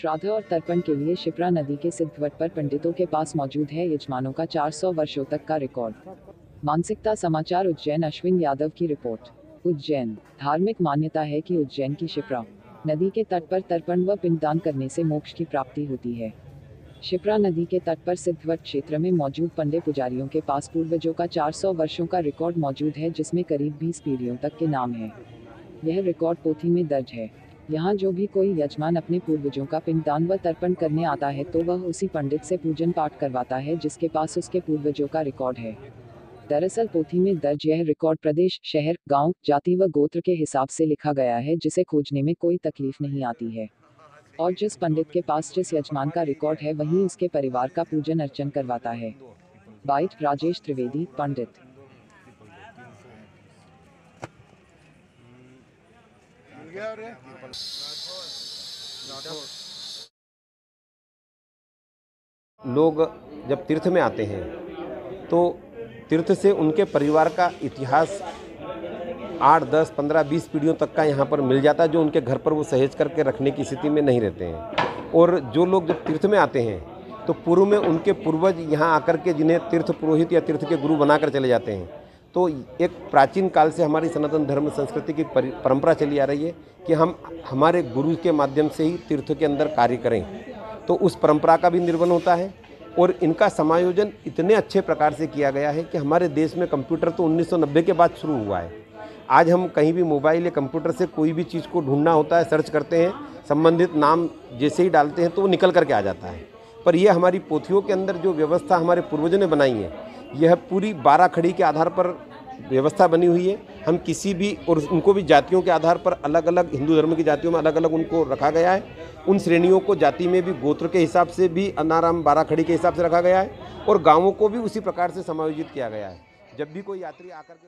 श्राद्ध और तर्पण के लिए शिप्रा नदी के सिद्धवट पर पंडितों के पास मौजूद है यजमानों का 400 वर्षों तक का रिकॉर्ड। मानसिकता समाचार उज्जैन। अश्विन यादव की रिपोर्ट। उज्जैन। धार्मिक मान्यता है कि उज्जैन की शिप्रा नदी के तट पर तर्पण व पिंडदान करने से मोक्ष की प्राप्ति होती है। शिप्रा नदी के तट पर सिद्धवट क्षेत्र में मौजूद पंडित पुजारियों के पास पूर्वजों का 400 वर्षों का रिकॉर्ड मौजूद है, जिसमें करीब 20 पीढ़ियों तक के नाम हैं। यह रिकॉर्ड पोथी में दर्ज है। यहाँ जो भी कोई यजमान अपने पूर्वजों का पिंडदान व तर्पण करने आता है तो वह उसी पंडित से पूजन पाठ करवाता है जिसके पास उसके पूर्वजों का रिकॉर्ड है। दरअसल पोथी में दर्ज यह रिकॉर्ड प्रदेश, शहर, गांव, जाति व गोत्र के हिसाब से लिखा गया है, जिसे खोजने में कोई तकलीफ नहीं आती है। और जिस पंडित के पास जिस यजमान का रिकॉर्ड है वही उसके परिवार का पूजन अर्चन करवाता है। बाइट राजेश त्रिवेदी, पंडित। लोग जब तीर्थ में आते हैं तो तीर्थ से उनके परिवार का इतिहास 8, 10, 15, 20 पीढ़ियों तक का यहाँ पर मिल जाता है, जो उनके घर पर वो सहेज करके रखने की स्थिति में नहीं रहते हैं। और जो लोग जब तीर्थ में आते हैं तो पूर्व में उनके पूर्वज यहाँ आकर के जिन्हें तीर्थ पुरोहित या तीर्थ के गुरु बनाकर चले जाते हैं, तो एक प्राचीन काल से हमारी सनातन धर्म संस्कृति की परंपरा चली आ रही है कि हम हमारे गुरु के माध्यम से ही तीर्थ के अंदर कार्य करें। तो उस परंपरा का भी निर्वहन होता है और इनका समायोजन इतने अच्छे प्रकार से किया गया है कि हमारे देश में कंप्यूटर तो 1990 के बाद शुरू हुआ है। आज हम कहीं भी मोबाइल या कंप्यूटर से कोई भी चीज़ को ढूंढना होता है, सर्च करते हैं, संबंधित नाम जैसे ही डालते हैं तो वो निकल करके आ जाता है। पर यह हमारी पोथियों के अंदर जो व्यवस्था हमारे पूर्वजों ने बनाई है, यह पूरी 12 खड़ी के आधार पर व्यवस्था बनी हुई है। हम किसी भी, और उनको भी जातियों के आधार पर अलग अलग, हिंदू धर्म की जातियों में अलग अलग उनको रखा गया है। उन श्रेणियों को जाति में भी गोत्र के हिसाब से भी अनाराम 12 खड़ी के हिसाब से रखा गया है और गाँवों को भी उसी प्रकार से समायोजित किया गया है। जब भी कोई यात्री आकर के